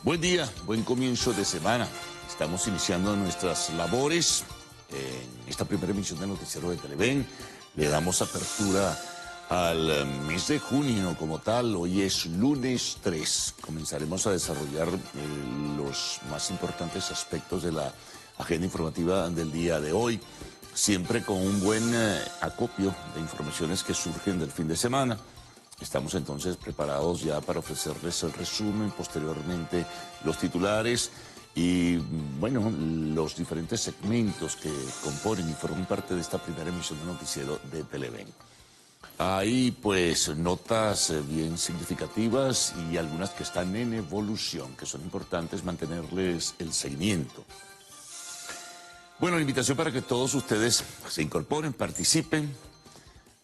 Buen día, buen comienzo de semana. Estamos iniciando nuestras labores en esta primera emisión de Noticiero de Televen. Le damos apertura al mes de junio como tal. Hoy es lunes 3. Comenzaremos a desarrollar los más importantes aspectos de la agenda informativa del día de hoy, siempre con un buen acopio de informaciones que surgen del fin de semana. Estamos entonces preparados ya para ofrecerles el resumen, posteriormente los titulares y, bueno, los diferentes segmentos que componen y forman parte de esta primera emisión de Noticiero de Televen. Hay, pues, notas bien significativas y algunas que están en evolución, que son importantes mantenerles el seguimiento. Bueno, la invitación para que todos ustedes se incorporen, participen,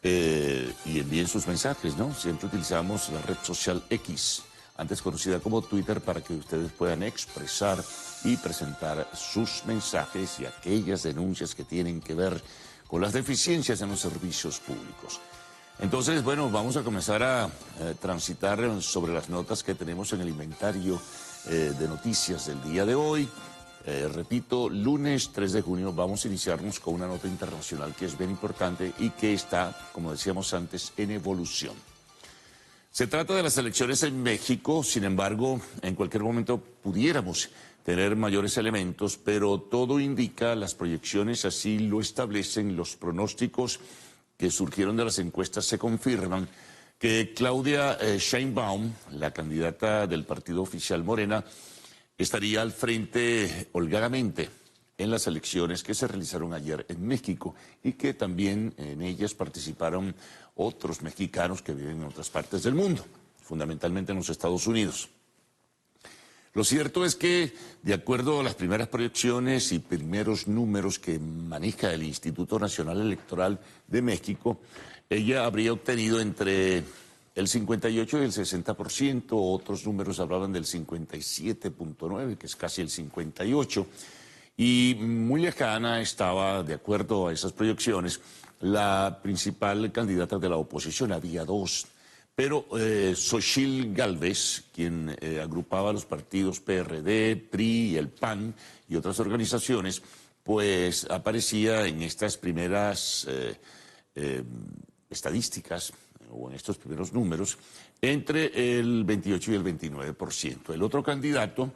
y envíen sus mensajes, ¿no? Siempre utilizamos la red social X, antes conocida como Twitter, para que ustedes puedan expresar y presentar sus mensajes y aquellas denuncias que tienen que ver con las deficiencias en los servicios públicos. Entonces, bueno, vamos a comenzar a transitar sobre las notas que tenemos en el inventario de noticias del día de hoy. Repito, lunes 3 de junio vamos a iniciarnos con una nota internacional que es bien importante y que está, como decíamos antes, en evolución. Se trata de las elecciones en México, sin embargo, en cualquier momento pudiéramos tener mayores elementos, pero todo indica, las proyecciones así lo establecen, los pronósticos que surgieron de las encuestas se confirman, que Claudia Sheinbaum, la candidata del partido oficial Morena, estaría al frente holgadamente en las elecciones que se realizaron ayer en México y que también en ellas participaron otros mexicanos que viven en otras partes del mundo, fundamentalmente en los Estados Unidos. Lo cierto es que, de acuerdo a las primeras proyecciones y primeros números que maneja el Instituto Nacional Electoral de México, ella habría obtenido entre el 58 y el 60%, otros números hablaban del 57.9, que es casi el 58%, y muy lejana estaba, de acuerdo a esas proyecciones, la principal candidata de la oposición. Había dos, pero Xochitl Gálvez, quien agrupaba los partidos PRD, PRI y el PAN y otras organizaciones, pues aparecía en estas primeras estadísticas, o en estos primeros números, entre el 28 y el 29%. El otro candidato,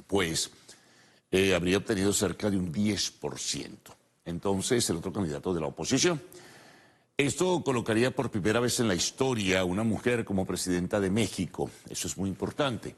pues, habría obtenido cerca de un 10%. Entonces, el otro candidato de la oposición. Esto colocaría por primera vez en la historia a una mujer como presidenta de México. Eso es muy importante.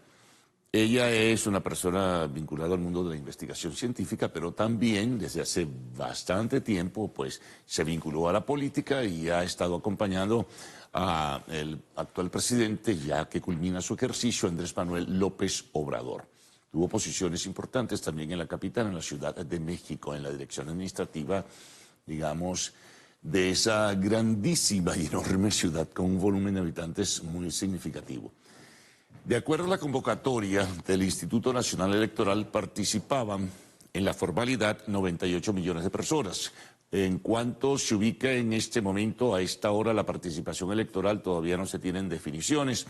Ella es una persona vinculada al mundo de la investigación científica, pero también desde hace bastante tiempo pues, se vinculó a la política y ha estado acompañando al actual presidente, ya que culmina su ejercicio, Andrés Manuel López Obrador. Tuvo posiciones importantes también en la capital, en la Ciudad de México, en la dirección administrativa, digamos, de esa grandísima y enorme ciudad con un volumen de habitantes muy significativo. De acuerdo a la convocatoria del Instituto Nacional Electoral, participaban en la formalidad 98 millones de personas. En cuanto se ubica en este momento, a esta hora, la participación electoral, todavía no se tienen definiciones,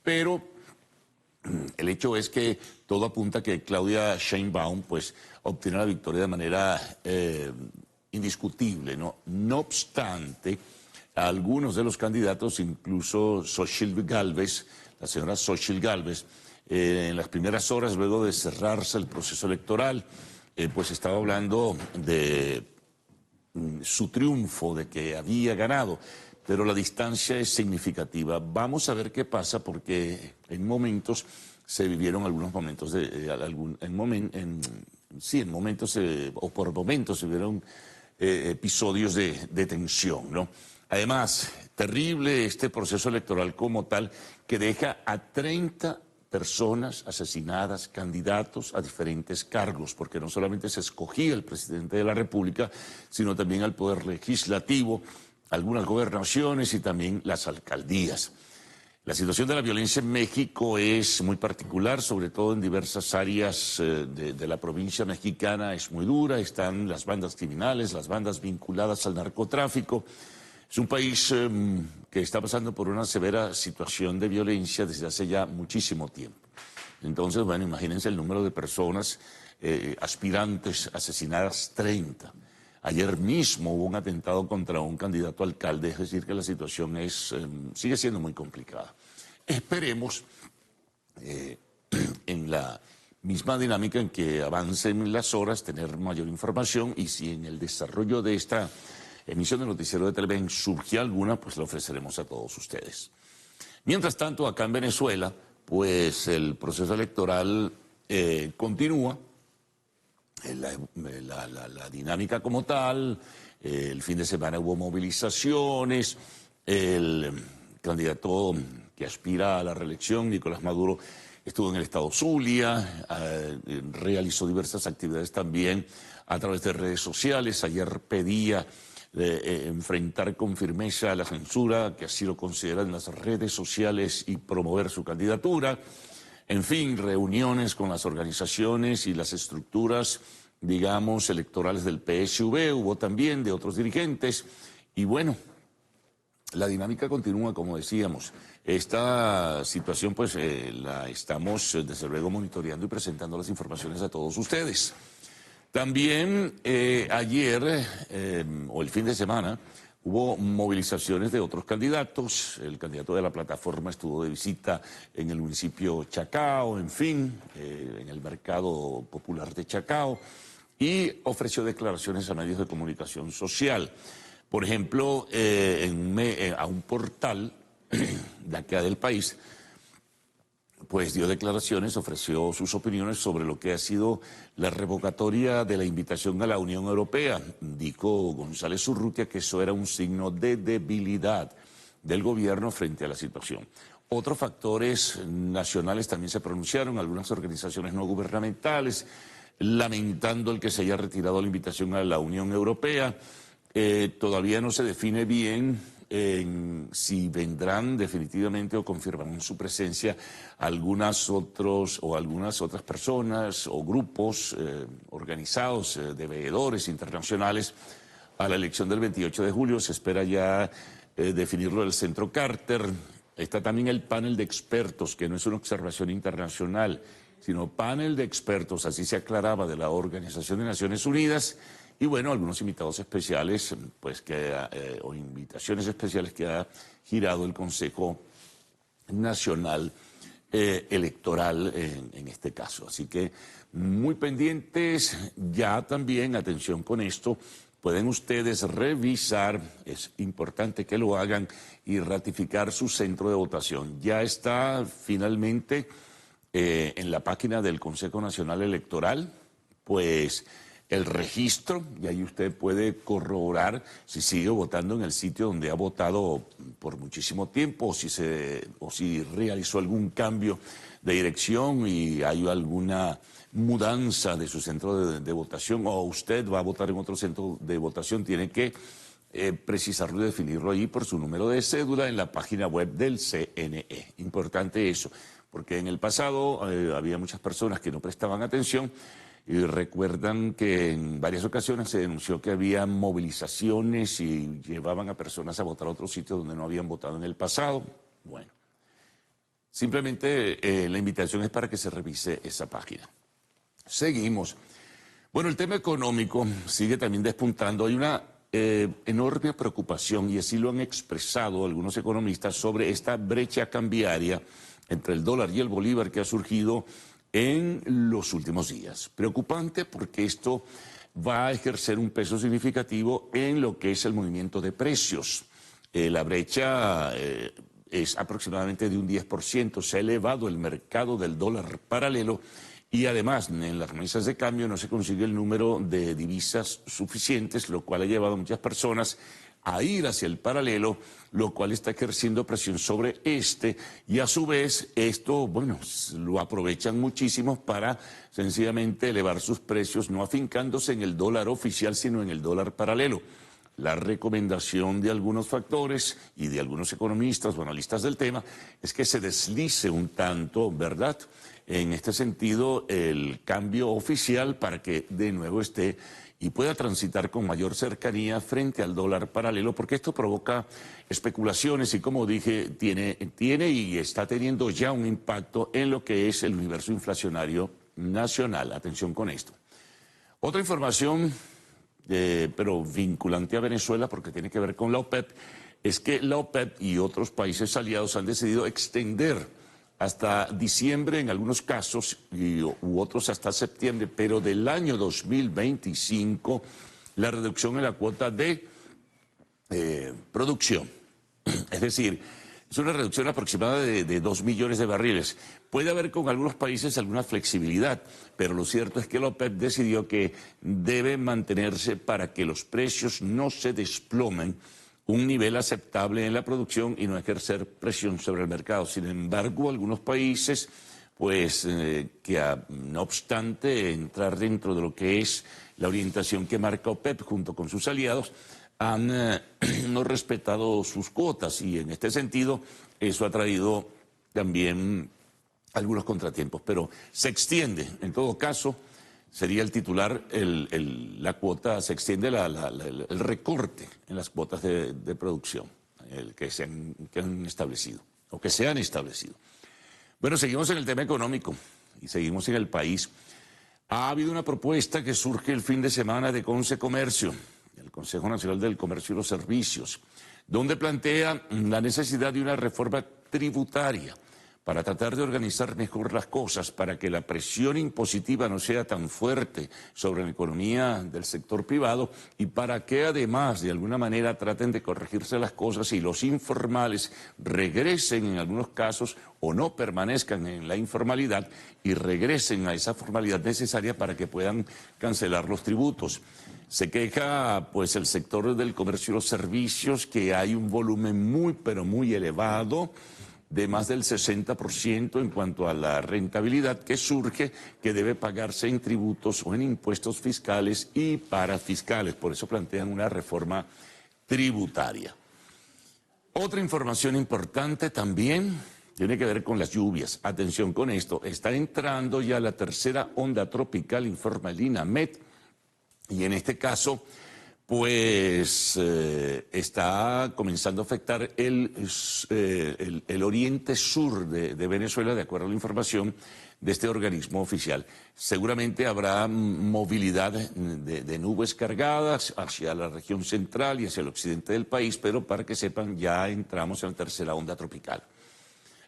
pero el hecho es que todo apunta a que Claudia Sheinbaum pues, obtiene la victoria de manera indiscutible, ¿no? No obstante, algunos de los candidatos, incluso Xochitl Gálvez, la señora Xochitl Gálvez, en las primeras horas, luego de cerrarse el proceso electoral, pues estaba hablando de su triunfo, de que había ganado, pero la distancia es significativa. Vamos a ver qué pasa, porque en momentos se vivieron algunos momentos o por momentos se vieron episodios de tensión, ¿no? Además, terrible este proceso electoral como tal, que deja a 30 personas asesinadas, candidatos a diferentes cargos, porque no solamente se escogía el presidente de la República, sino también al Poder Legislativo, algunas gobernaciones y también las alcaldías. La situación de la violencia en México es muy particular, sobre todo en diversas áreas de la provincia mexicana, es muy dura. Están las bandas criminales, las bandas vinculadas al narcotráfico. Es un país que está pasando por una severa situación de violencia desde hace ya muchísimo tiempo. Entonces, bueno, imagínense el número de personas aspirantes asesinadas, 30. Ayer mismo hubo un atentado contra un candidato a alcalde, es decir, que la situación sigue siendo muy complicada. Esperemos en la misma dinámica en que avancen las horas, tener mayor información, y si en el desarrollo de esta emisión de Noticiero de Televen surge alguna, pues la ofreceremos a todos ustedes. Mientras tanto, acá en Venezuela, pues el proceso electoral continúa, la dinámica como tal. El fin de semana hubo movilizaciones, el candidato que aspira a la reelección, Nicolás Maduro, estuvo en el estado Zulia, realizó diversas actividades también a través de redes sociales. Ayer pedía enfrentar con firmeza la censura, que así lo consideran las redes sociales, y promover su candidatura. En fin, reuniones con las organizaciones y las estructuras, digamos, electorales del PSV, hubo también de otros dirigentes, y bueno, la dinámica continúa, como decíamos. Esta situación pues la estamos desde luego monitoreando y presentando las informaciones a todos ustedes. También ayer o el fin de semana hubo movilizaciones de otros candidatos. El candidato de la plataforma estuvo de visita en el municipio Chacao, en fin, en el mercado popular de Chacao, y ofreció declaraciones a medios de comunicación social. Por ejemplo, a un portal de acá del país, pues dio declaraciones, ofreció sus opiniones sobre lo que ha sido la revocatoria de la invitación a la Unión Europea. Dijo González Urrutia que eso era un signo de debilidad del gobierno frente a la situación. Otros factores nacionales también se pronunciaron, algunas organizaciones no gubernamentales, lamentando el que se haya retirado la invitación a la Unión Europea. Todavía no se define bien si vendrán definitivamente o confirmarán su presencia algunas otras personas o grupos organizados de veedores internacionales a la elección del 28 de julio. Se espera ya definirlo el Centro Carter. Está también el panel de expertos, que no es una observación internacional, sino panel de expertos, así se aclaraba, de la Organización de Naciones Unidas. Y bueno, algunos invitados especiales, pues o invitaciones especiales que ha girado el Consejo Nacional Electoral en este caso. Así que muy pendientes. Ya también, atención con esto, pueden ustedes revisar, es importante que lo hagan, y ratificar su centro de votación. Ya está finalmente en la página del Consejo Nacional Electoral, pues el registro, y ahí usted puede corroborar si sigue votando en el sitio donde ha votado por muchísimo tiempo, o si realizó algún cambio de dirección y hay alguna mudanza de su centro de votación, o usted va a votar en otro centro de votación. Tiene que precisarlo y definirlo ahí por su número de cédula en la página web del CNE. Importante eso, porque en el pasado había muchas personas que no prestaban atención. Y recuerdan que en varias ocasiones se denunció que había movilizaciones y llevaban a personas a votar a otros sitios donde no habían votado en el pasado. Bueno, simplemente la invitación es para que se revise esa página. Seguimos. Bueno, el tema económico sigue también despuntando. Hay una enorme preocupación, y así lo han expresado algunos economistas, sobre esta brecha cambiaria entre el dólar y el bolívar que ha surgido en los últimos días. Preocupante porque esto va a ejercer un peso significativo en lo que es el movimiento de precios. La brecha es aproximadamente de un 10%. Se ha elevado el mercado del dólar paralelo, y además en las mesas de cambio no se consigue el número de divisas suficientes, lo cual ha llevado a muchas personas a ir hacia el paralelo, lo cual está ejerciendo presión sobre este, y a su vez esto, bueno, lo aprovechan muchísimo para sencillamente elevar sus precios, no afincándose en el dólar oficial, sino en el dólar paralelo. La recomendación de algunos factores y de algunos economistas o analistas del tema es que se deslice un tanto, ¿verdad?, en este sentido el cambio oficial para que de nuevo esté y pueda transitar con mayor cercanía frente al dólar paralelo, porque esto provoca especulaciones y, como dije, tiene y está teniendo ya un impacto en lo que es el universo inflacionario nacional. Atención con esto. Otra información, pero vinculante a Venezuela, porque tiene que ver con la OPEP, es que la OPEP y otros países aliados han decidido extender hasta diciembre en algunos casos u otros hasta septiembre, pero del año 2025, la reducción en la cuota de producción. Es decir, es una reducción aproximada de 2 millones de barriles. Puede haber con algunos países alguna flexibilidad, pero lo cierto es que la OPEP decidió que debe mantenerse para que los precios no se desplomen un nivel aceptable en la producción y no ejercer presión sobre el mercado. Sin embargo, algunos países, pues, no obstante entrar dentro de lo que es la orientación que marca OPEP junto con sus aliados, han no respetado sus cuotas y en este sentido eso ha traído también algunos contratiempos, pero se extiende, en todo caso, sería el titular, la cuota, se extiende el recorte en las cuotas de producción que han establecido, o que se han establecido. Bueno, seguimos en el tema económico y seguimos en el país. Ha habido una propuesta que surge el fin de semana de Concecomercio, el Consejo Nacional del Comercio y los Servicios, donde plantea la necesidad de una reforma tributaria para tratar de organizar mejor las cosas, para que la presión impositiva no sea tan fuerte sobre la economía del sector privado y para que además de alguna manera traten de corregirse las cosas y los informales regresen en algunos casos o no permanezcan en la informalidad y regresen a esa formalidad necesaria para que puedan cancelar los tributos. Se queja pues el sector del comercio y los servicios que hay un volumen muy pero muy elevado de más del 60% en cuanto a la rentabilidad que surge, que debe pagarse en tributos o en impuestos fiscales y parafiscales. Por eso plantean una reforma tributaria. Otra información importante también tiene que ver con las lluvias. Atención con esto, está entrando ya la tercera onda tropical, informa el INAMET, y en este caso pues está comenzando a afectar el oriente sur de Venezuela, de acuerdo a la información de este organismo oficial. Seguramente habrá movilidad de nubes cargadas hacia la región central y hacia el occidente del país, pero para que sepan, ya entramos en la tercera onda tropical.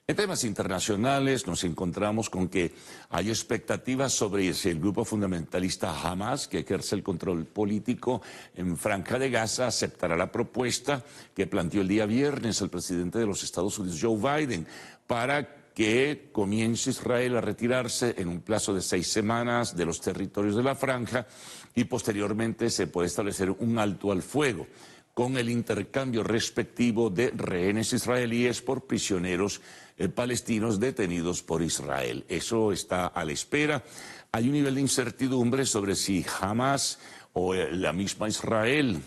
En temas internacionales nos encontramos con que hay expectativas sobre si el grupo fundamentalista Hamas, que ejerce el control político en Franja de Gaza, aceptará la propuesta que planteó el día viernes el presidente de los Estados Unidos, Joe Biden, para que comience Israel a retirarse en un plazo de 6 semanas de los territorios de la franja y posteriormente se puede establecer un alto al fuego con el intercambio respectivo de rehenes israelíes por prisioneros palestinos detenidos por Israel. Eso está a la espera. Hay un nivel de incertidumbre sobre si Hamas o la misma Israel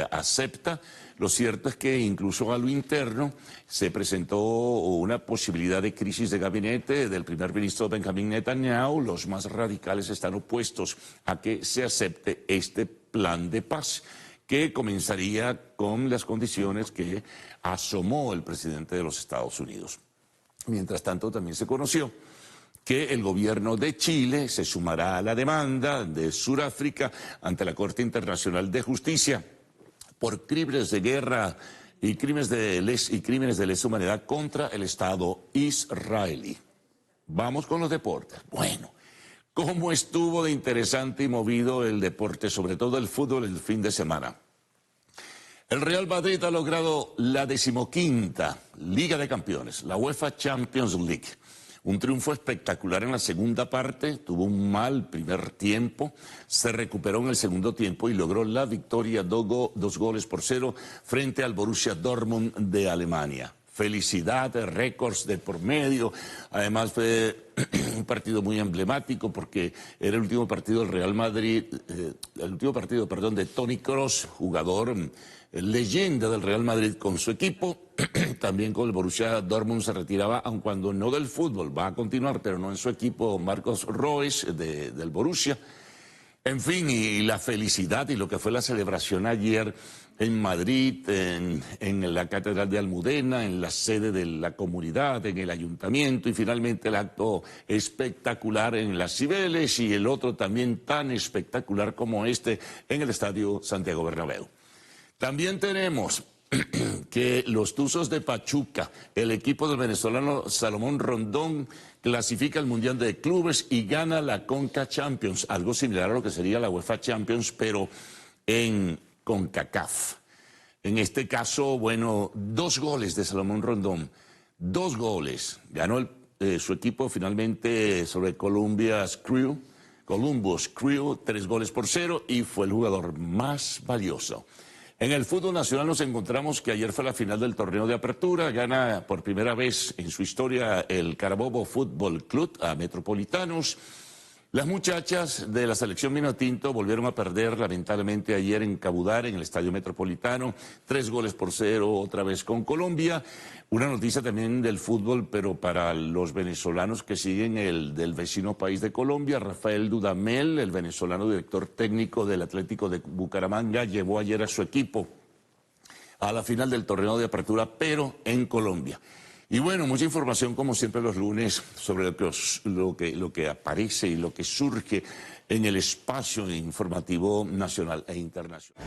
acepta. Lo cierto es que incluso a lo interno se presentó una posibilidad de crisis de gabinete del primer ministro Benjamin Netanyahu. Los más radicales están opuestos a que se acepte este plan de paz, que comenzaría con las condiciones que asomó el presidente de los Estados Unidos. Mientras tanto, también se conoció que el gobierno de Chile se sumará a la demanda de Sudáfrica ante la Corte Internacional de Justicia por crímenes de guerra y crímenes de lesa humanidad contra el Estado israelí. Vamos con los deportes. Bueno, ¿cómo estuvo de interesante y movido el deporte, sobre todo el fútbol, el fin de semana? El Real Madrid ha logrado la 15ª Liga de Campeones, la UEFA Champions League. Un triunfo espectacular en la segunda parte, tuvo un mal primer tiempo, se recuperó en el segundo tiempo y logró la victoria 2-0 frente al Borussia Dortmund de Alemania. felicidad, récords de por medio. Además fue un partido muy emblemático porque era el último partido del Real Madrid, el último partido, perdón, de Toni Kroos, jugador leyenda del Real Madrid con su equipo. También con el Borussia Dortmund se retiraba, aun cuando no del fútbol, va a continuar, pero no en su equipo, Marcos Royce del Borussia. En fin, y la felicidad y lo que fue la celebración ayer en Madrid, en la Catedral de Almudena, en la sede de la comunidad, en el ayuntamiento, y finalmente el acto espectacular en las Cibeles y el otro también tan espectacular como este en el Estadio Santiago Bernabéu. También tenemos que los Tuzos de Pachuca, el equipo del venezolano Salomón Rondón, clasifica al Mundial de Clubes y gana la Conca Champions, algo similar a lo que sería la UEFA Champions, pero en CONCACAF. En este caso, bueno, 2 goles de Salomón Rondón, 2 goles. Ganó su equipo finalmente sobre Columbus Crew, 3-0 y fue el jugador más valioso. En el fútbol nacional nos encontramos que ayer fue la final del torneo de apertura, gana por primera vez en su historia el Carabobo Fútbol Club a Metropolitanos. Las muchachas de la selección Vinotinto volvieron a perder lamentablemente ayer en Cabudare, en el Estadio Metropolitano, 3-0 otra vez con Colombia. Una noticia también del fútbol, pero para los venezolanos que siguen el del vecino país de Colombia, Rafael Dudamel, el venezolano director técnico del Atlético de Bucaramanga, llevó ayer a su equipo a la final del torneo de apertura, pero en Colombia. Y bueno, mucha información como siempre los lunes sobre lo que aparece y lo que surge en el espacio informativo nacional e internacional.